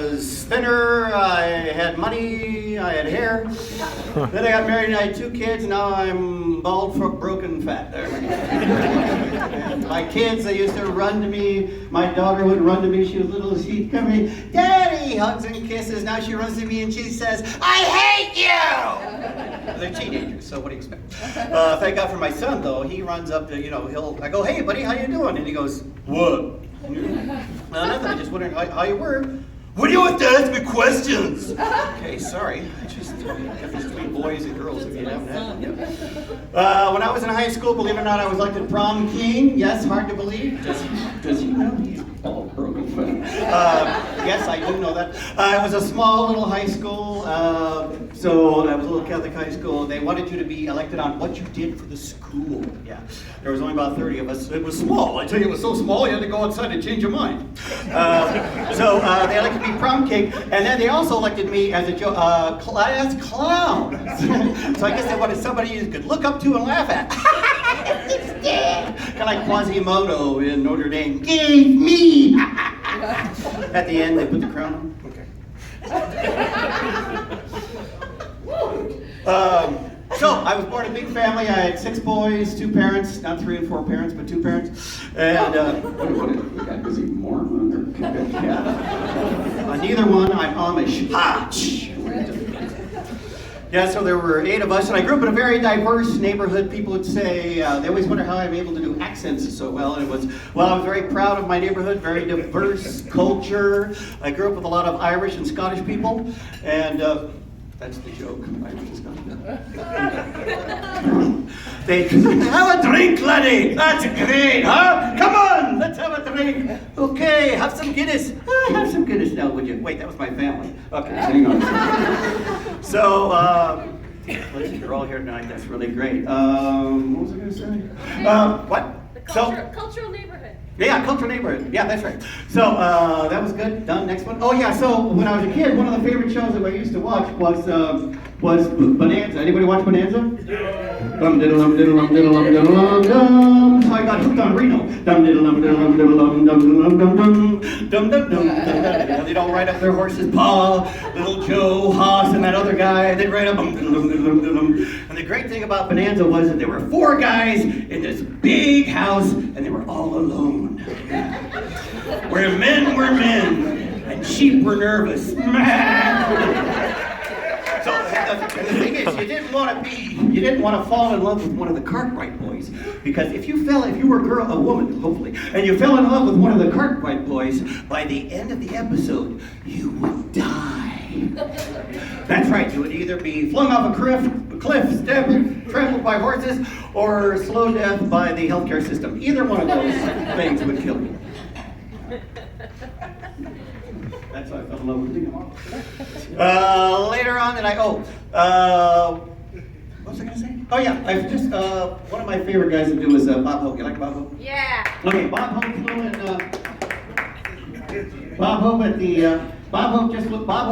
was thinner, I had money, I had hair. Then I got married and I had 2 kids, now I'm bald, broken, fat. There we go. And my kids, they used to run to me. My daughter would run to me, she was little, she'd come to me, Daddy, hugs and kisses. Now she runs to me and she says, I hate you! They're teenagers, so what do you expect? Thank God for my son, though. He runs up to, I go, hey, buddy, how you doing? And he goes, what? Nothing, I just wondering how you were. What do you want to ask me questions? Okay, sorry. I just difference between boys and girls if you haven't had them yet. When I was in high school, believe it or not, I was elected prom king. Yes, hard to believe. Does he know? He's all broken. Yes, I do know that. It was a small little high school. So I was a little Catholic high school. They wanted you to be elected on what you did for the school. Yeah, there was only about 30 of us. It was small. I tell you, it was so small you had to go outside and change your mind. So they elected me prom king, and then they also elected me as a class clown. So I guess they wanted somebody you could look up to and laugh at. Kind of like Quasimodo in Notre Dame. Give me. At the end, they put the crown on. Okay. So I was born in a big family. I had 6 boys, 2 parents, not 3 and 4 parents, but 2 parents. And what is he, Mormon? Neither one. I'm Amish. Yeah, so there were 8 of us, and I grew up in a very diverse neighborhood. People would say, they always wonder how I'm able to do accents so well. And I was very proud of my neighborhood, very diverse culture. I grew up with a lot of Irish and Scottish people, and that's the joke. Irish and Scottish. They have a drink, laddie. That's great, huh? Come on, let's have a drink. Okay, have some Guinness. Have some Guinness now, would you? Wait, that was my family. Okay, hang on. So, you're all here tonight. That's really great. What was I going to say? What? Cultural neighborhood. Yeah, cultural neighborhood. Yeah, that's right. So that was good. Done. Next one. Oh yeah. So when I was a kid, one of the favorite shows that I used to watch was Bonanza. Anybody watch Bonanza? Dum diddle dum diddle dum diddle dum diddle dum dum. So I got hooked on Reno. Dum diddle dum diddle dum diddle dum dum dum dum dum dum dum dum. They'd all ride up their horse's paw. Little Joe Haas and that other guy. They'd ride up. And the great thing about Bonanza was that there were 4 guys in this big house, and they were all alone. Where men were men, and sheep were nervous. So the thing is, you didn't want to fall in love with one of the Cartwright boys, because if you were a woman, hopefully, and you fell in love with one of the Cartwright boys, by the end of the episode, you would die. That's right, you would either be flung off a cliff, stabbed, trampled by horses, or slow death by the healthcare system. Either one of those things would kill you. That's why I fell in love with you. Later on, what was I going to say? Oh yeah, I just, one of my favorite guys to do was Bob Hope. You like Bob Hope? Yeah. Okay, Bob Hope flew in, Bob Hope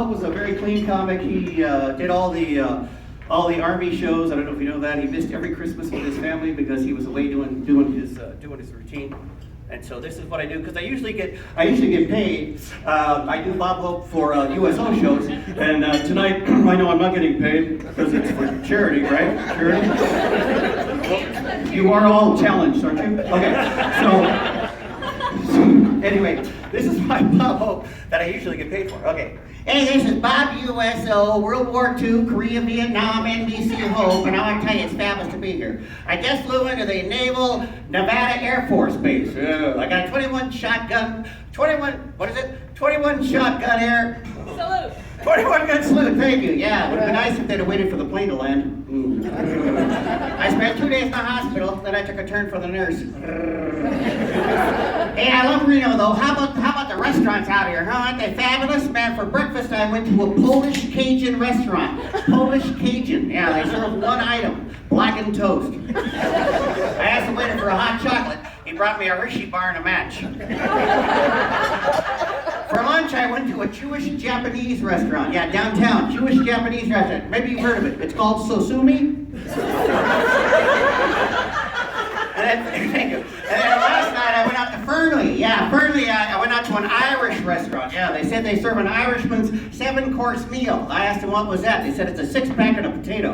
was a very clean comic. He did all the Army shows. I don't know if you know that. He missed every Christmas with his family because he was away doing his routine. And so this is what I do, because I usually get paid. I do Bob Hope for USO shows, and tonight I know I'm not getting paid because it's for charity, right? Charity. Well, you are all challenged, aren't you? Okay. So anyway, this is my Bob Hope that I usually get paid for. Okay. Hey, this is Bob USO, World War II, Korea, Vietnam, NBC Hope, and I want to tell you it's fabulous to be here. I just flew into the Naval Nevada Air Force Base. I got a 21 shotgun air. Salute. 21 gun salute, thank you. Yeah, it would have been nice if they'd have waited for the plane to land. I spent 2 days in the hospital, then I took a turn for the nurse. Hey, I love Reno though. How about the restaurants out here, huh? Aren't they fabulous? Man, for breakfast I went to a Polish Cajun restaurant. Polish Cajun. Yeah, they serve one item, blackened toast. I asked the waiter for a hot chocolate. He brought me a Hershey bar and a match. For lunch, I went to a Jewish-Japanese restaurant. Yeah, downtown, Jewish-Japanese restaurant. Maybe you've heard of it. It's called Sosumi. Thank you. And then last night, I went out to Fernley. Yeah, Fernley, I went out to an Irish restaurant. Yeah, they said they serve an Irishman's 7-course meal. I asked them what was that. They said it's a 6-pack and a potato.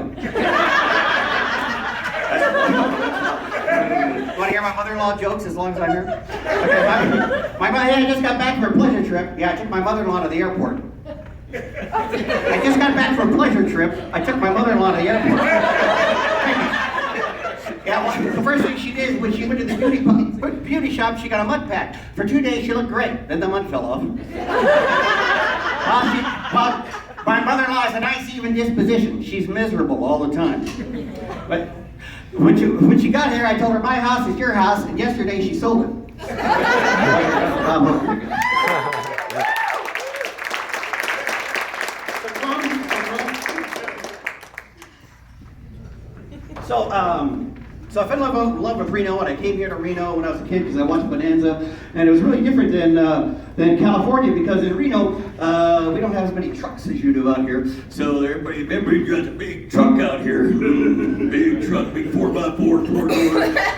Want to hear my mother-in-law jokes as long as I'm here? Okay, my mother just got back from her pleasure trip. Yeah, I took my mother-in-law to the airport. I just got back from a pleasure trip. I took my mother-in-law to the airport. Yeah, well, the first thing she did when she went to the beauty shop, she got a mud pack. For 2 days, she looked great. Then the mud fell off. Well, my mother-in-law has a nice, even disposition. She's miserable all the time. But when she got here, I told her, my house is your house, and yesterday she sold it. So I fell in love with Reno, and I came here to Reno when I was a kid because I watched Bonanza, and it was really different than California because in Reno we don't have as many trucks as you do out here. So everybody, remember, you got a big truck out here, big truck, big 4x4, 4-door,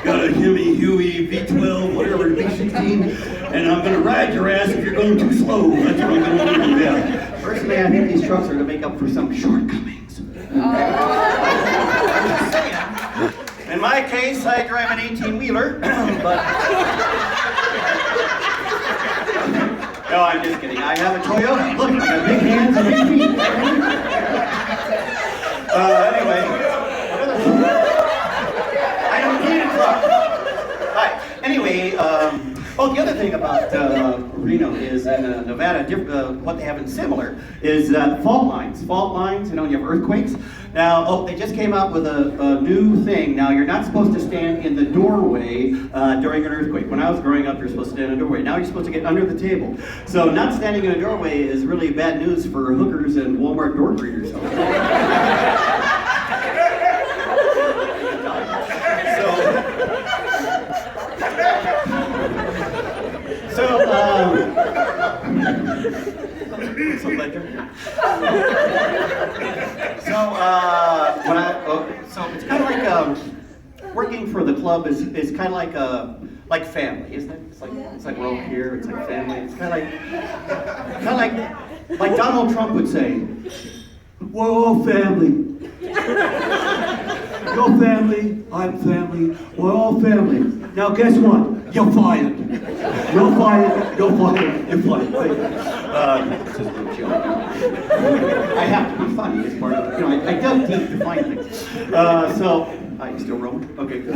got a Hemi, Huey, V12, whatever, V16, and I'm gonna ride your ass if you're going too slow. That's what I'm gonna do. Yeah. Personally, I think these trucks are to make up for some shortcomings. I'm just saying. In my case, I drive an 18-wheeler, but... No, I'm just kidding. I have a Toyota. Look, I got big hands and big feet. Anyway. I don't need a truck. Right. Anyway, the other thing about Reno is in Nevada, what they have in similar is fault lines. Fault lines, you know, when you have earthquakes. Now, they just came out with a new thing. Now, you're not supposed to stand in the doorway during an earthquake. When I was growing up, you're supposed to stand in the doorway. Now you're supposed to get under the table. So not standing in a doorway is really bad news for hookers and Walmart door greeters. So it's kind of like working for the club is kind of like family, isn't it? It's like we're all here. It's like family. It's kind of like Donald Trump would say, "We're all family. You're family. I'm family. We're all family. Now guess what? You're fired. You're fired. You're fired. You're fired." This is a little joke. I have to be funny as part of it. You know, I dug deep to find things. You still rolling? Okay, good.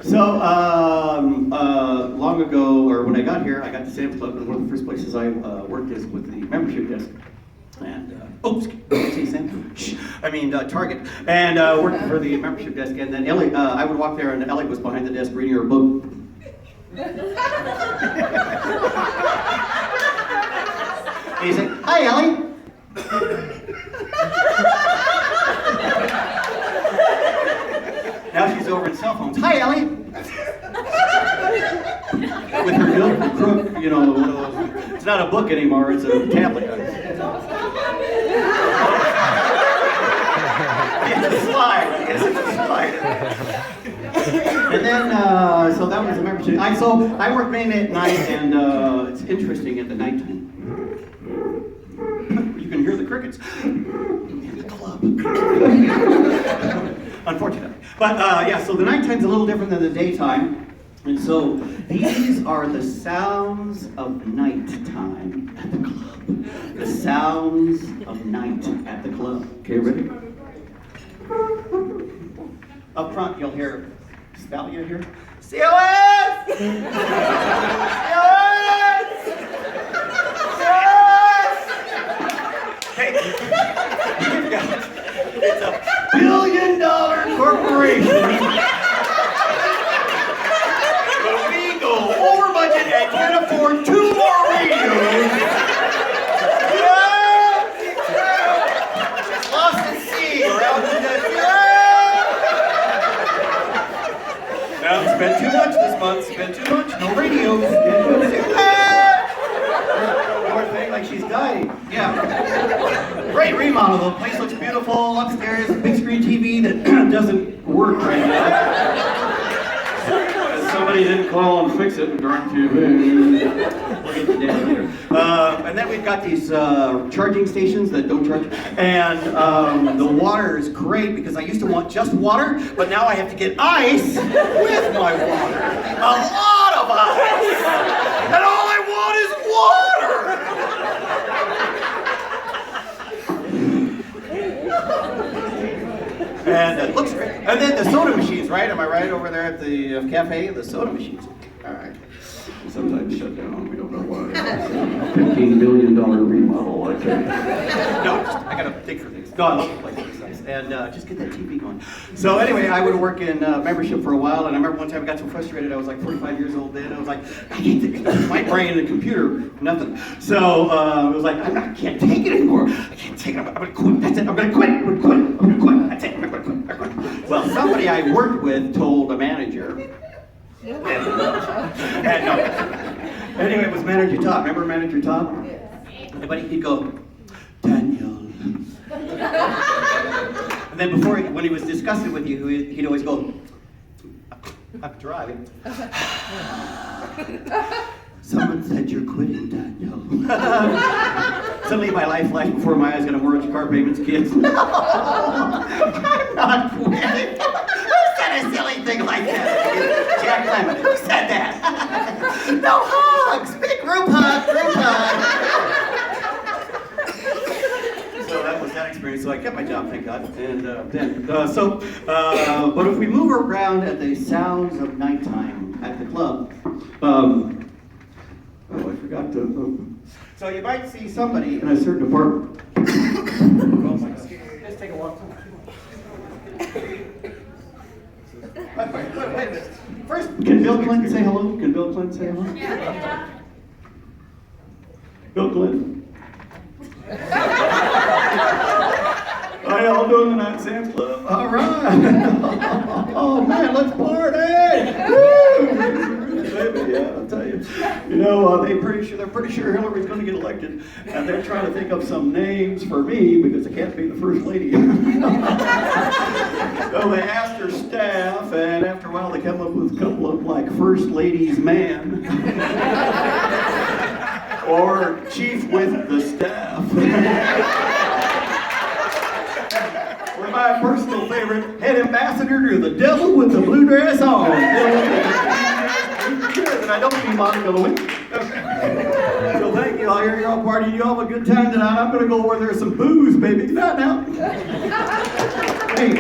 So, long ago, or when I got here, I got to Sam's Club, and one of the first places I worked is with the membership desk. And, Target. And working for the membership desk, and then Ellie, I would walk there, and Ellie was behind the desk reading her book. And he said, "Hi, Ellie." Now she's over in cell phones. "Hi, Ellie." With her Milk Crook, you know, one of those. It's not a book anymore, it's a tablet. It's a slide. It's a slide. And then, so that was the membership. I work mainly at night, and it's interesting at the nighttime. You can hear the crickets in the club. Unfortunately. But so the nighttime's a little different than the daytime. And so these are the sounds of nighttime at the club. The sounds of night at the club. Okay, ready? Up front, you'll hear, spell you hear? COS! COS! Hey, it's a $1 billion corporation. But we go over budget and can't afford 2 more radios. Just lost at sea around the Now, spent too much this month, spent too much, no radios. Poor thing, like she's dying. Yeah. Great remodel, the place looks beautiful. Upstairs, a big screen TV that doesn't work right now. Somebody didn't call and fix it during TV. We'll get to And then we've got these charging stations that don't charge. And the water is great because I used to want just water, but now I have to get ice with my water. A lot of ice. And all I want is water. And it looks great. And then the soda machines, right? Am I right over there at the cafe? The soda machines. All right. Sometimes shut down. We don't know why. $15 million remodel. I can't. No, I gotta think for things. No, I love the place. It's nice. And just get that TV going. So anyway, I would work in membership for a while, and I remember one time I got so frustrated. I was like 45 years old then. I was like, I can't take it. My brain and the computer, nothing. So I was like, I can't take it anymore. I can't take it. I'm gonna quit. That's it. I'm gonna quit. I'm gonna quit. I'm gonna quit. That's it. I'm gonna quit. I'm gonna quit. Well, somebody I worked with told a manager. And no. Anyway, it was Manager Todd. Remember Manager Todd? Yes. But he'd go, Daniel. And then when he was discussing with you, he'd always go, I'm driving. Someone said you're quitting, Daniel. Suddenly my life flashed before my eyes, got a mortgage, car payments, kids. No, I'm not quitting. Who said a silly thing like that? Jack Lemmon, who said that? No hugs, big group hug, group hug. So that was that experience. So I kept my job, thank God. And but if we move around at the sounds of nighttime at the club, oh, I forgot to. So you might see somebody in a certain apartment. Oh my God. Just take a walk. Wait a minute. First, can Bill Clinton say hello? Can Bill Clinton say hello? Yeah. Bill Clinton. How y'all doing tonight, Sam's Club? All right. Oh man, let's party! Woo! Baby, yeah, I'll tell you. You know, they're pretty sure Hillary's going to get elected, and they're trying to think of some names for me because I can't be the first lady. So they asked her staff, and after a while they come up with a couple of like first lady's man or chief with the staff. Or my personal favorite, head ambassador to the devil with the blue dress on. And I don't mean Monica Lewinsky. So thank you. I hear you're all partying. You all have a good time tonight. I'm going to go where there's some booze, baby. Good night now. Hey.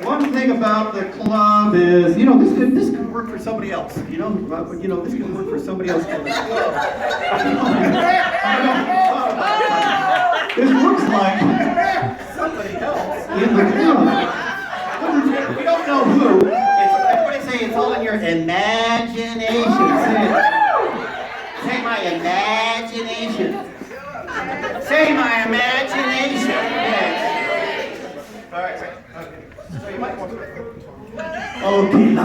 One thing about the club is, you know, this could work for somebody else. This could work for somebody else. This looks like somebody else in the club. We don't know who. Everybody say it's all in your imagination. Say my imagination. Say my imagination. Yes. All right. Okay. So you might want to. Okay,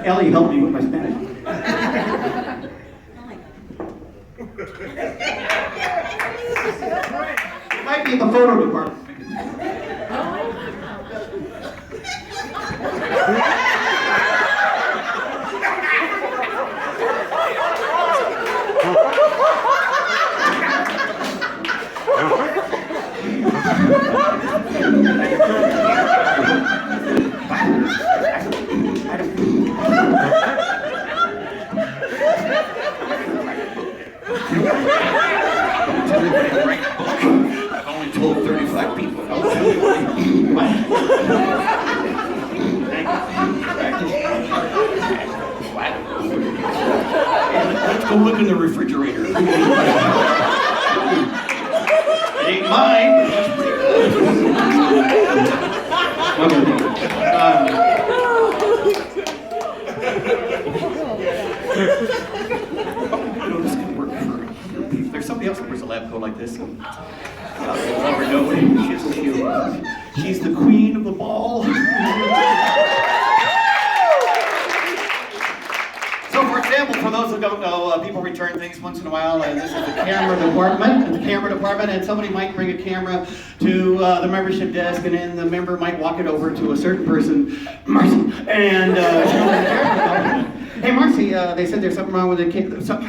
Ellie helped me with my Spanish. It might be in the photo department. I've only told 35 people. Let's go look in the refrigerator. It ain't mine, but it's pretty This can work for there's somebody else that wears a lab coat like this. She's the queen of the ball. So, for example, for those those who don't know, people return things once in a while, and this is the camera department, and somebody might bring a camera to the membership desk, and then the member might walk it over to a certain person, Marcy, and show them the camera. Hey, Marcy, they said there's something wrong with the camera. So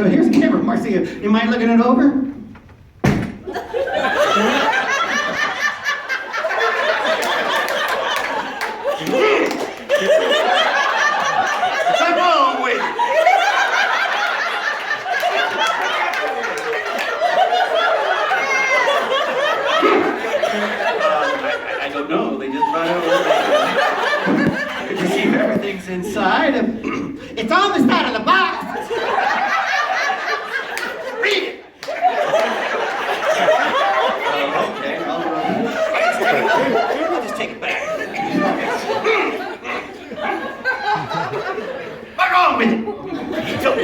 here's the camera, Marcy. You mind looking it over? What's wrong with it? I don't know. They just brought it over. To see if everything's inside. It's on the side of the box. Read it. Okay. I'll just take it back. What's wrong with it?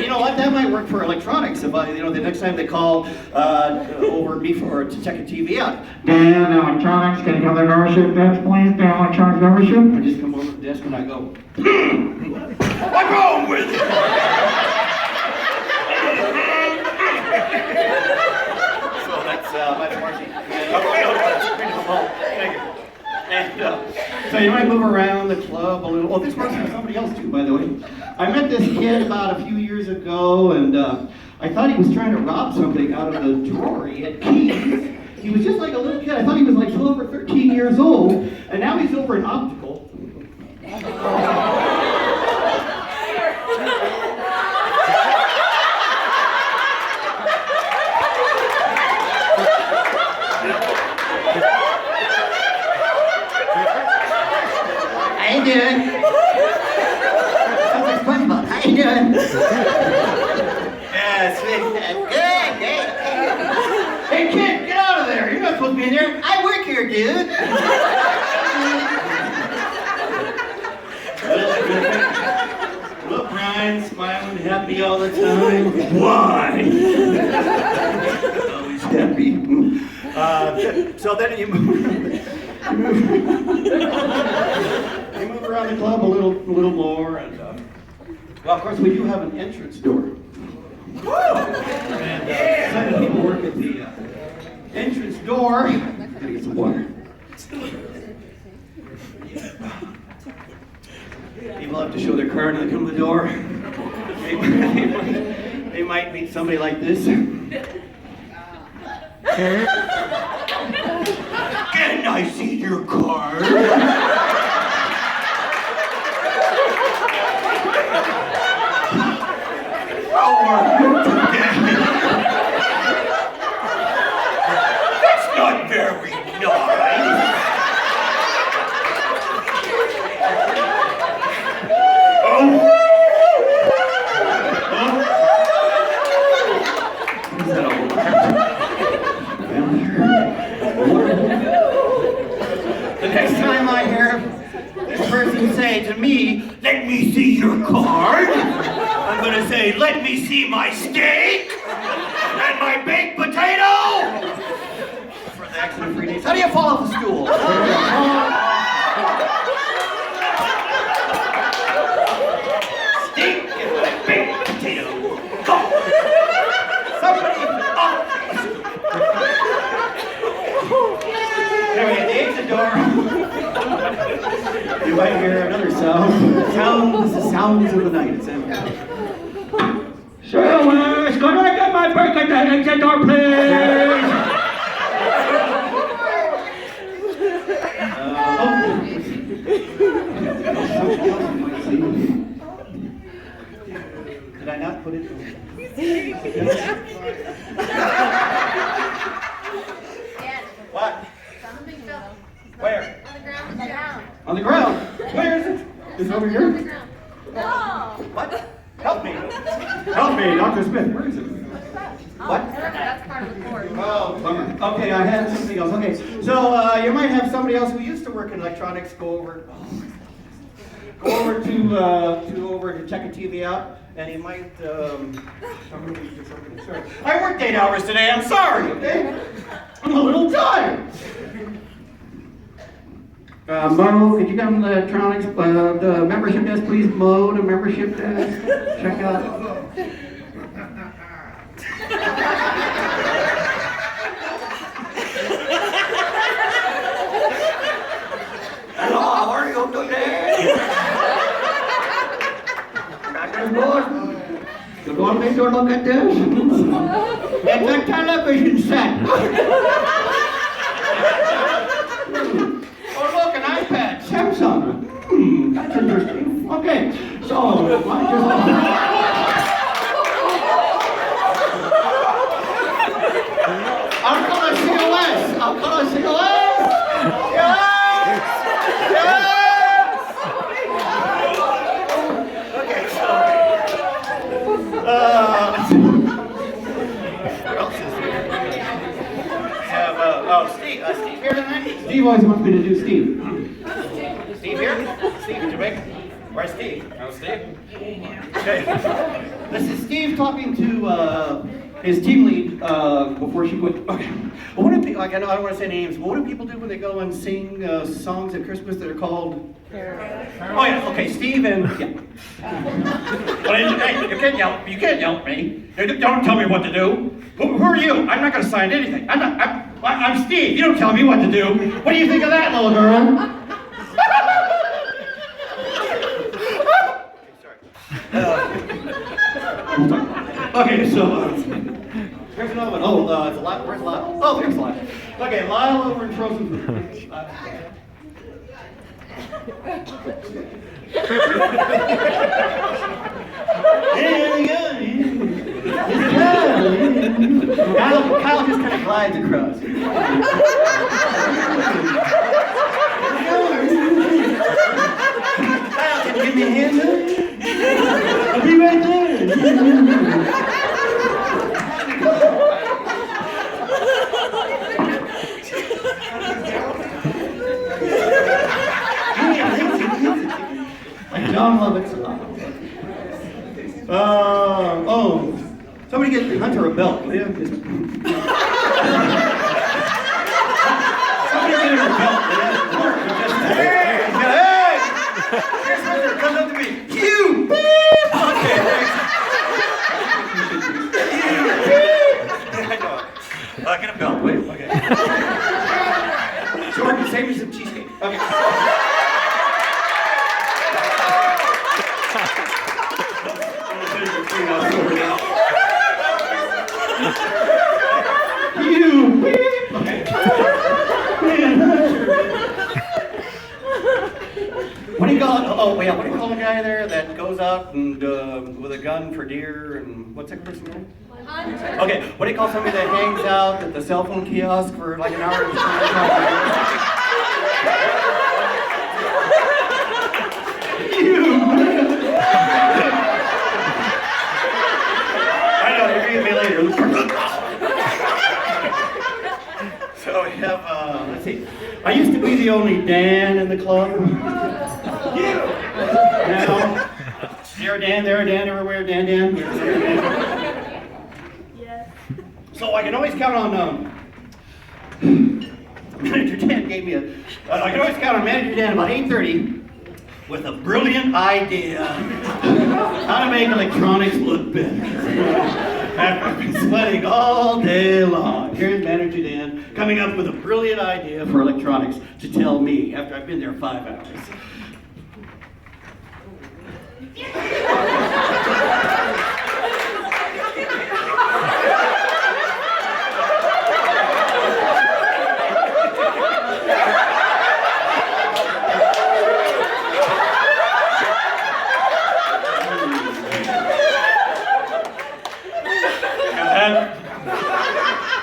You know what? That might work for electronics. If the next time they call over me to check a TV out. Dan Electronics, can you come to the membership desk, please? Dan Electronics membership. I just come over to the desk and I go, what's wrong with it? So that's Marcy. Thank you. And so you might move around the club a little. Oh, this works for somebody else too, by the way. I met this kid about a few years ago, and I thought he was trying to rob something out of the drawer. He had keys. He was just like a little kid. I thought he was like 12 or 13 years old, and now he's over in optical. How you doing? Sounds like SpongeBob. How you doing? Yeah, sweet. Good. Hey, kid, get out of there. You're not supposed to be in there. I work here, dude. Look, Brian, smiling, happy all the time. Why? Always happy. So then you move around the club a little more, and well, of course, we do have an entrance door. And some people work at the entrance door. Gotta get some water. People have to show their card when they come to the door. They might meet somebody like this. Can I see your card? How are you today? That's not very nice. The next time I hear this person say to me, let me see your card, I'm going to say, let me see my steak and my baked potato for the accident-free days. How do you fall off the stool? Steak and my baked potato. Go! Somebody off the stool. Anyway, at the exit door, you might hear another sound. This is sounds of the night. Sailors, could I get my break at the exit door, please? Did I not put it? What? Where? On the ground. On the ground. Where is it? Is it over On the here? ground. No. What? Help me. Help me, Dr. Smith. Where is it? What? That's part of the board. Oh, bummer. Okay, I had something else. Okay, so you might have somebody else who used to work in electronics go over to check a TV out, and he might. Sorry. I worked 8 hours today. I'm sorry. Okay, I'm a little tired. Mo, could you come to the electronics, the membership desk, please? Mo, the membership desk. Check out. don't do that. Good Lord. You want me to look at this? It's a television set. Oh, look, an iPad, Samsung. That's interesting. Okay, so, I'll call it COS. I'll call it COS. Yes! Yes! Okay, so. Who else is here? We have, Steve. Steve here tonight? Steve always wants me to do Steve. Steve here? Steve, Jamaica? Where's Steve? Oh, Steve? Okay. This is Steve talking to his team lead before she quit. Okay. Well, what do people, like, I know I don't want to say names, but what do people do when they go and sing songs at Christmas that are called? Oh, yeah. Okay, Steve and. Yeah. Well, hey, you can't yell at me. Don't tell me what to do. Who are you? I'm not going to sign anything. I'm Steve. You don't tell me what to do. What do you think of that, little girl? Okay, so here's another one. Oh, it's a lot. Where's Lyle? Oh, there's Lyle. Okay, Lyle over in Frozen Food. Kyle just kind of glides across. Kyle, can you give me a hand there? I'll be right there. Like John Lovitz. Somebody get Hunter a belt, will you? Somebody get him a belt, will you? Hey! Here's Hunter, comes up to me. You beep! Okay, thanks. You beep! Get a belt, wait, okay. Jordan, save me some cheesecake. Okay. You beep! Okay. What do you call it? Oh, yeah, what do you call the guy there that goes out and with a gun for deer and what's that person's name? Hunter. Okay, what do you call somebody that hangs out at the cell phone kiosk for like an hour? I know, you're gonna be later. So we have, let's see. I used to be the only Dan in the club. Now, there a Dan everywhere, Dan. Yes. So I can always count on, Manager Dan gave me I can always count on Manager Dan about 8:30 with a brilliant idea how to make electronics look better. After I've been sweating all day long, here's Manager Dan coming up with a brilliant idea for electronics to tell me after I've been there 5 hours.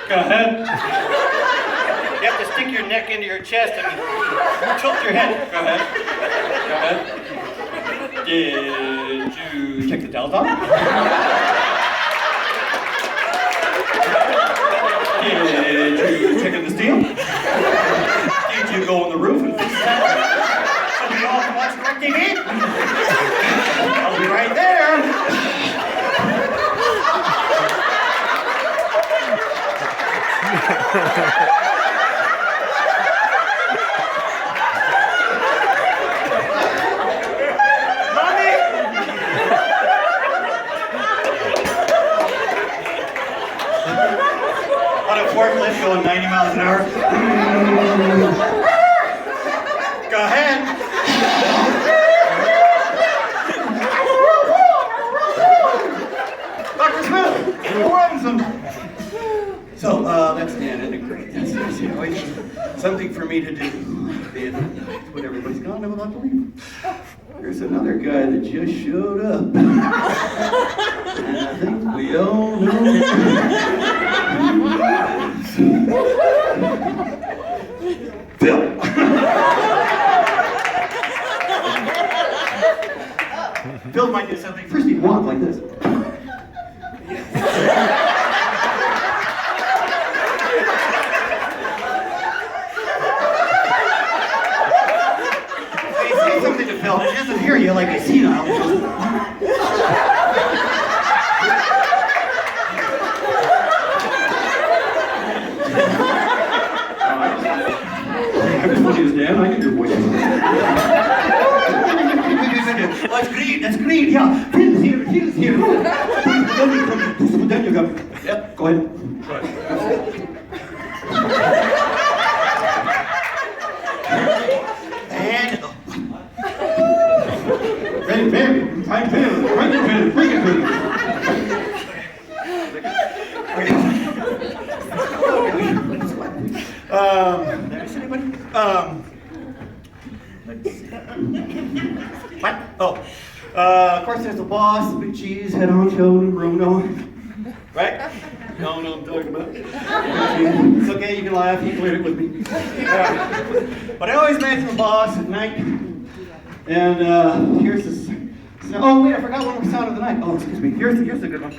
Go ahead. You have to stick your neck into your chest and tilt your head. Go ahead. Did you check the towels on? Did you check in the steel? Did you go on the roof and fix that? So we all can watch Direct TV? I'll be right there. Mommy! On a forklift going 90 miles an hour. Go ahead. something for me to do. And when everybody's gone, I'm about to leave. There's another guy that just showed up. And I think we all know. Phil! Phil might do something. First, he'd walk like this. Say something to Phil. He doesn't hear you like I see now. I'm as funny as Dan. I can do voices. That's great. That's great. Yeah. Phil's here. Phil's here. Then you go. Yep. Go ahead. And ready, baby. Time Phil. Bring it, Phil. Bring it, Phil. Did I miss anybody? Let's see. What? Oh. Of course, there's the boss, the big cheese, head honcho, and Bruno. Right? No, I'm talking about. It's okay, you can laugh, you can leave it with me. But I always met the boss at night. And here's this. Oh, wait, I forgot one more sound of the night. Oh, excuse me. Here's the good one.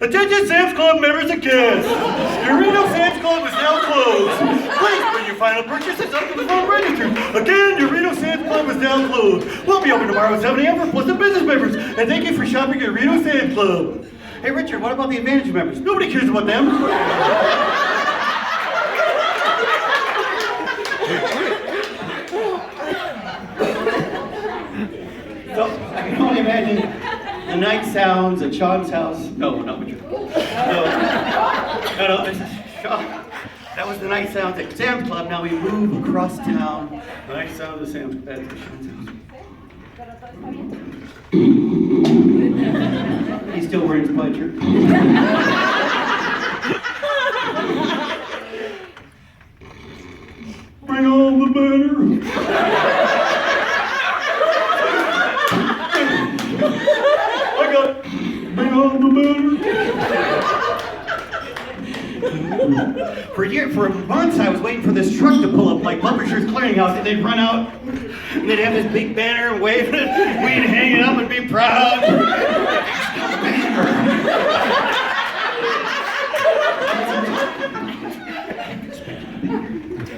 Attention Sam's Club members and kids! Your Reno Sam's Club is now closed. Please bring your final purchases up to the front register. Again, your Reno Sam's Club is now closed. We'll be open tomorrow at 7 a.m. for Pleasant business members. And thank you for shopping at Reno Sam's Club. Hey Richard, what about the Advantage members? Nobody cares about them. So, I can only imagine the night sounds at Sean's house. No, not Richard. No, this is Sean. That was the night sounds at Sam's Club. Now we move across town. The night sounds of Sam's Club. That's Sean's house. He's still wearing his plaid shirt. Bring on the banner. I got it. Bring on the banner. For months I was waiting for this truck to pull up like Publishers Clearinghouse, and they'd run out and they'd have this big banner and wave it. We'd hang it up and be proud.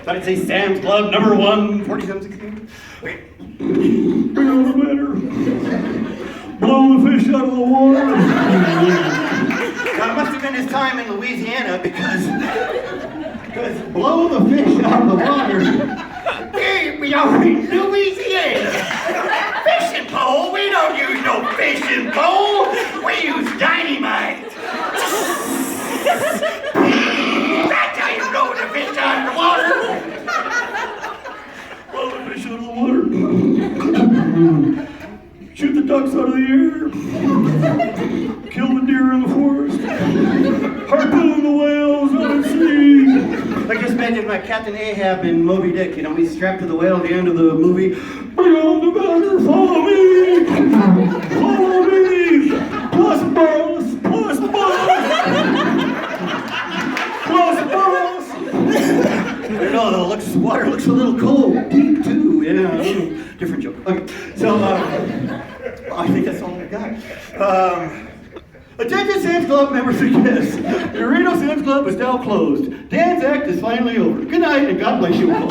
So I'd say Sam's Club number 1, 4716. Bring on the banner. Blow the fish out of the water. Now, it must have been his time in Louisiana because blow the fish out of the water. Hey, we are in Louisiana. Fishing pole? We don't use no fishing pole. We use dynamite. That's how you blow the fish out of the water. Blow the fish out of the water. Shoot the ducks out of the air. Kill the deer in the forest. Harpoon the whales out at sea. I just imagine my Captain Ahab in Moby Dick. You know, he's strapped to the whale at the end of the movie. Bring on the banner, follow me. Follow me. Plus boss, plus boss. Plus boss. I don't know, the water looks a little cold. Deep too, yeah. Different joke. Okay, so I think that's all I got. Attention Sam's Club members and guests. The Reno Sam's Club is now closed. Dan's act is finally over. Good night and God bless you all.